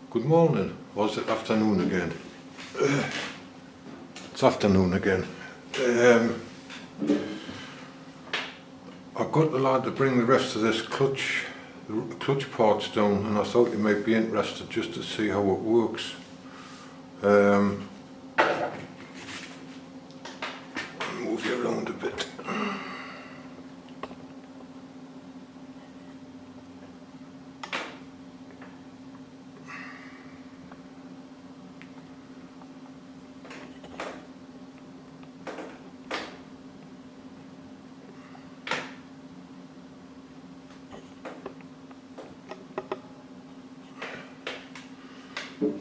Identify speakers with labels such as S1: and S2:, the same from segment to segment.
S1: Good morning, or is it afternoon again? It's afternoon again. I got the lad to bring the rest of this clutch parts down, and I thought you might be interested just to see how it works. Move you around a bit.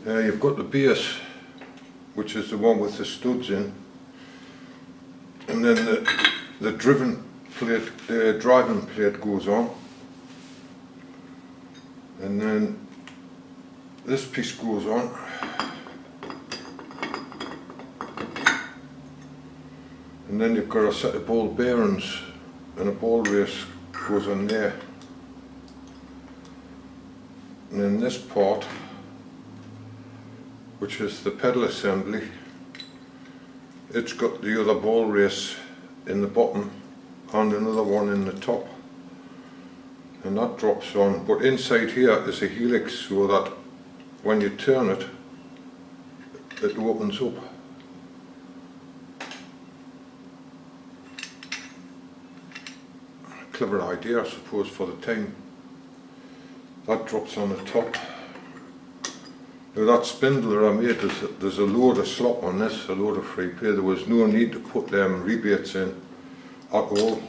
S1: You've got the base, which is the one with the studs in, and then the driving plate goes on, and then this piece goes on, and then you've got a set of ball bearings, and a ball race goes on there, and then this part, which is the pedal assembly, it's got the other ball race in the bottom and another one in the top, and that drops on. But inside here is a helix, so that when you turn it, it opens up. Clever idea, I suppose, for the time. That drops on the top. Now that spindler I made, there's a load of slop on this, a load of free pay. There was no need to put them rebates in at all.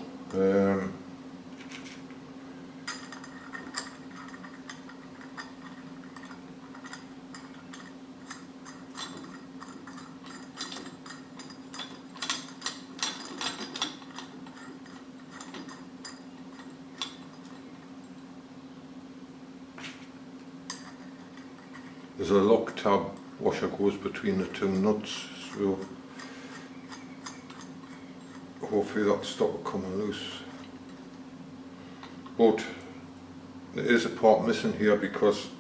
S1: There's a lock tab washer goes between the two nuts, so hopefully that'll stop it coming loose. But there is a part missing here, because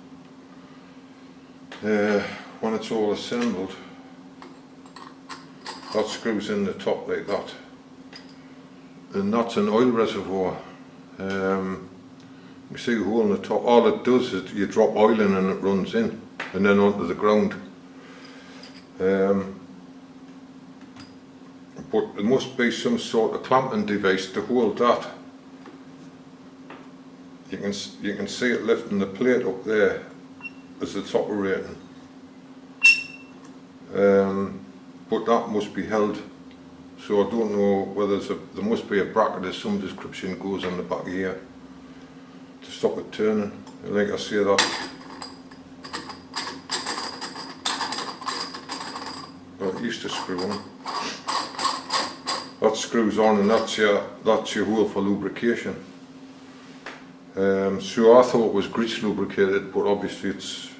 S1: when it's all assembled, that screws in the top like that, and that's an oil reservoir. You see a hole in the top. All it does is you drop oil in and it runs in and then onto the ground. But there must be some sort of clamping device to hold that. You can see it lifting the plate up there as it's operating. But that must be held. So I don't know whether there must be a bracket of some description goes on the back here to stop it turning. Like I say, that it used to screw on. That screws on, and that's your hole for lubrication. So I thought it was grease lubricated, but obviously it's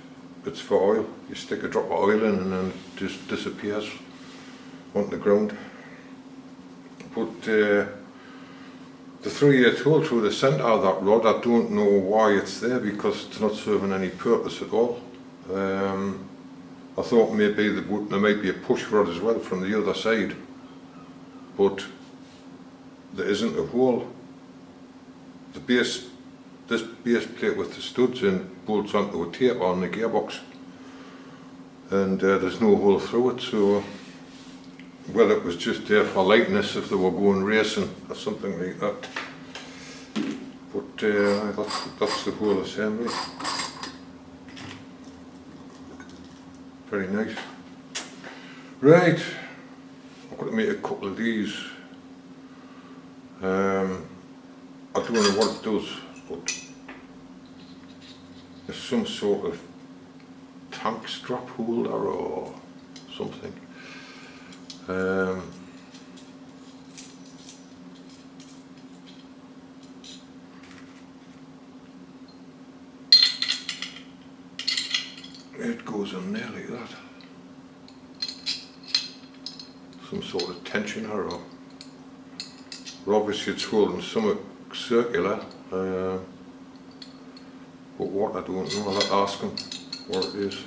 S1: for oil. You stick a drop of oil in and then it just disappears on the ground. But the 3/8 hole through the centre of that rod, I don't know why it's there, because it's not serving any purpose at all. I thought maybe there might be a push rod as well from the other side, but there isn't a hole. This base plate with the studs in bolts onto a taper on the gearbox, and there's no hole through it, so whether it was just there for lightness if they were going racing or something like that. But that's the whole assembly. Very nice. Right, I'm going to make a couple of these. I don't know what it does, but there's some sort of tank strap holder or something. It goes on there like that. Some sort of tensioner, or obviously it's holding something circular, but what I don't know, I'll have to ask him. what it is.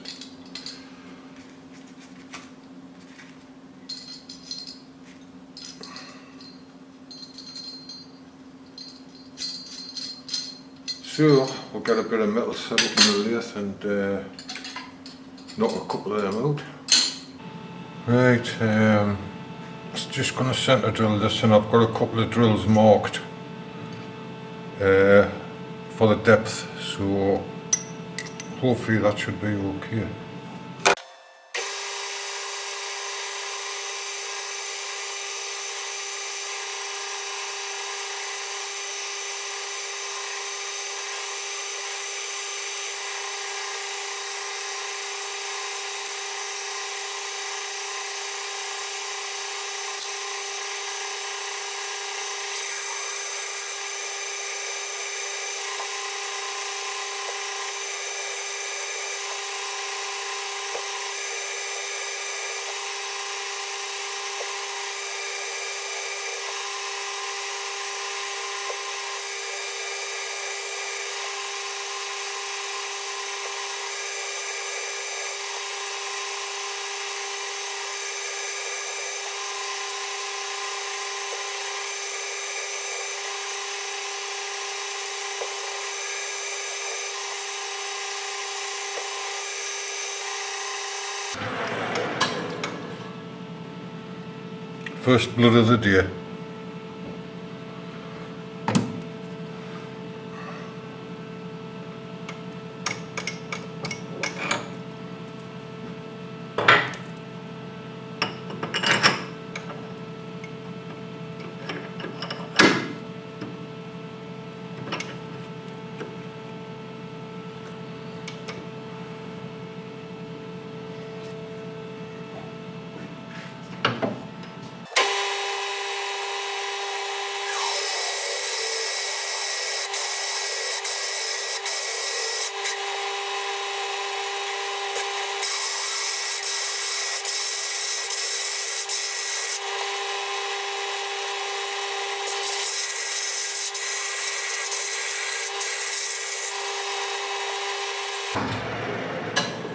S1: So we'll get a bit of metal set up in the lathe and knock a couple of them out. Right, it's just going to centre drill this, and I've got a couple of drills marked for the depth, so hopefully that should be okay. First blood of the day.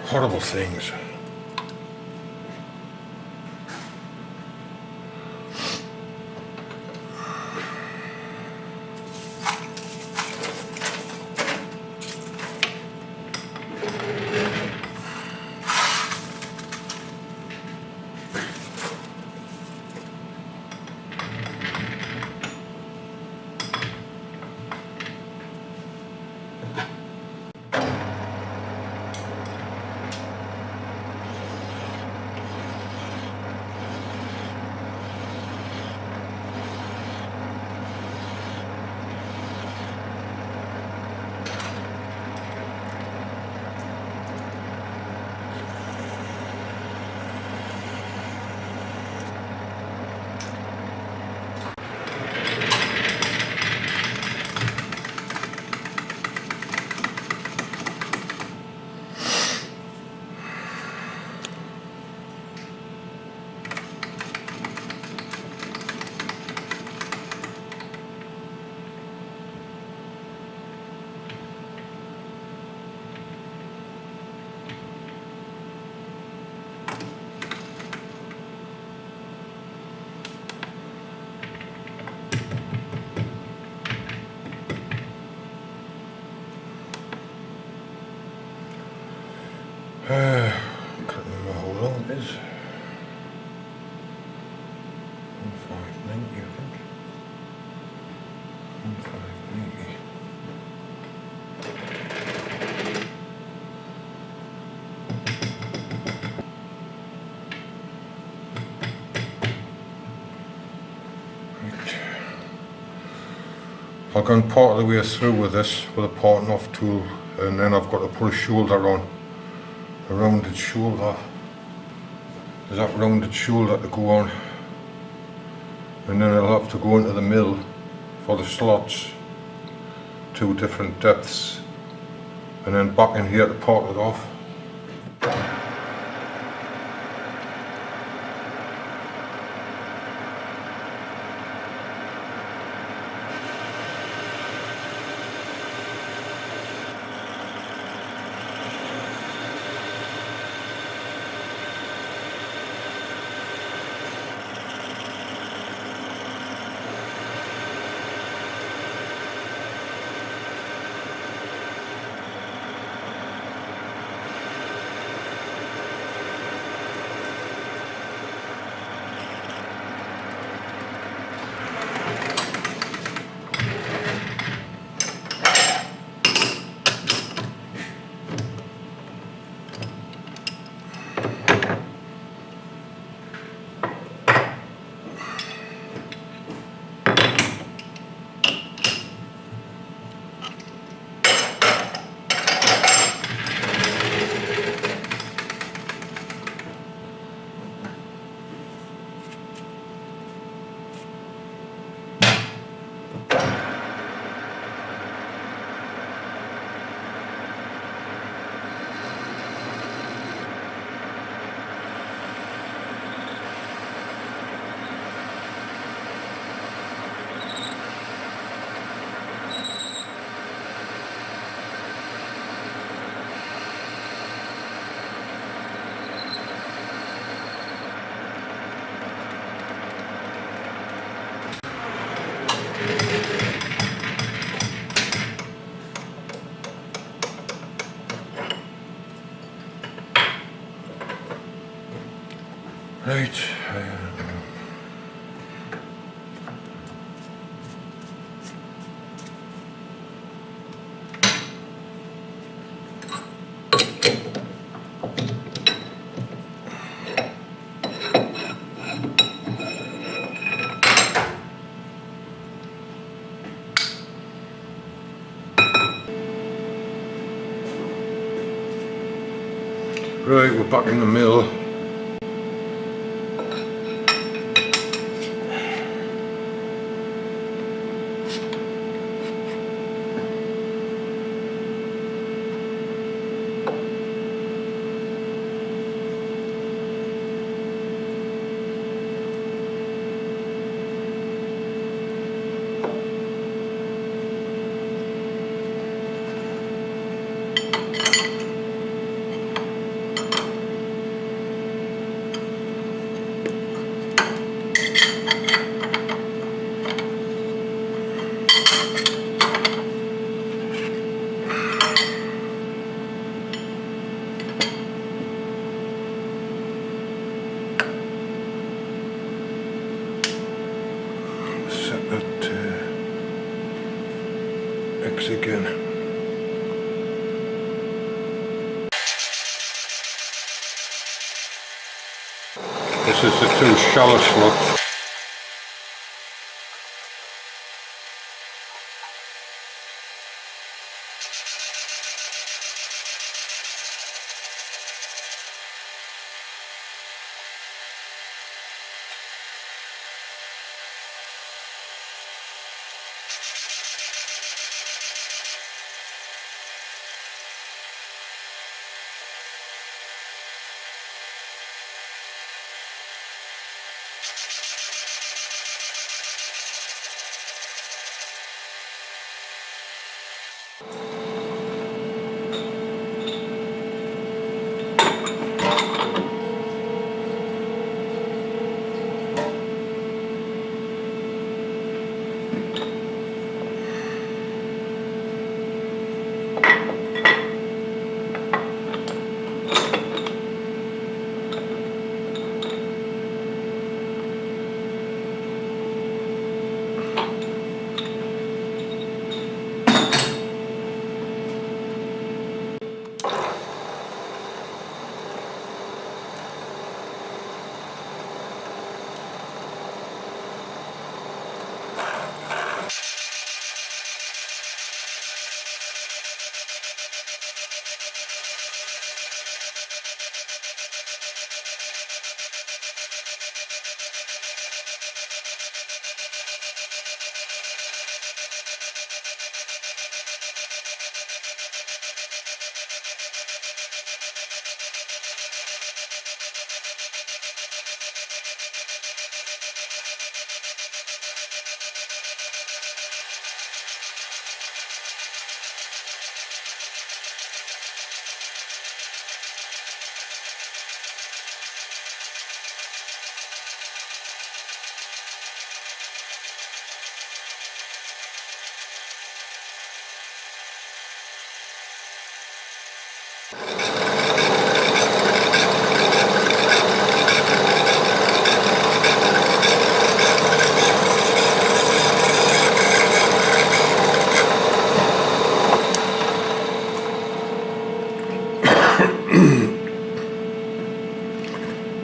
S1: Horrible things. Can't remember how long it is. 1590, I think. 1590. Right. I've gone part of the way through with this with a parting off tool, and then I've got to put a shoulder on. A rounded shoulder. There's that rounded shoulder to go on, and then I'll have to go into the mill for the slots, 2 different depths, and then back in here to part it off. Right. Right, we're back in the mill. Set that X again. This is the two shallow slots.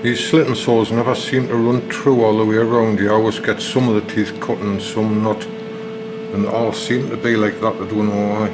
S1: These slitting saws never seem to run true all the way around. You always get some of the teeth cut and some not, and they all seem to be like that. I don't know why.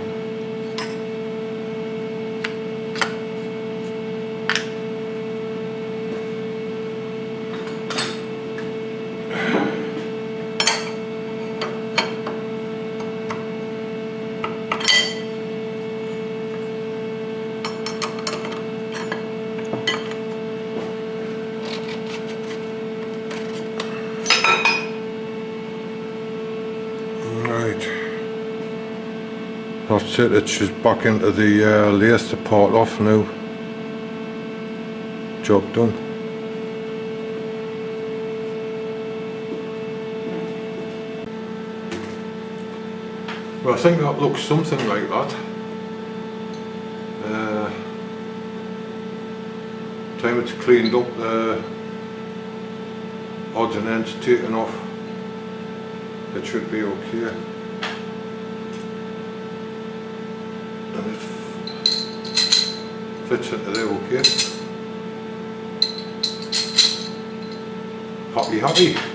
S1: That's it, it's just back into the lathe to part off now. Job done. Well, I think that looks something like that. Time it's cleaned up, odds and ends taken off, it should be okay. And it fits into there okay. Happy.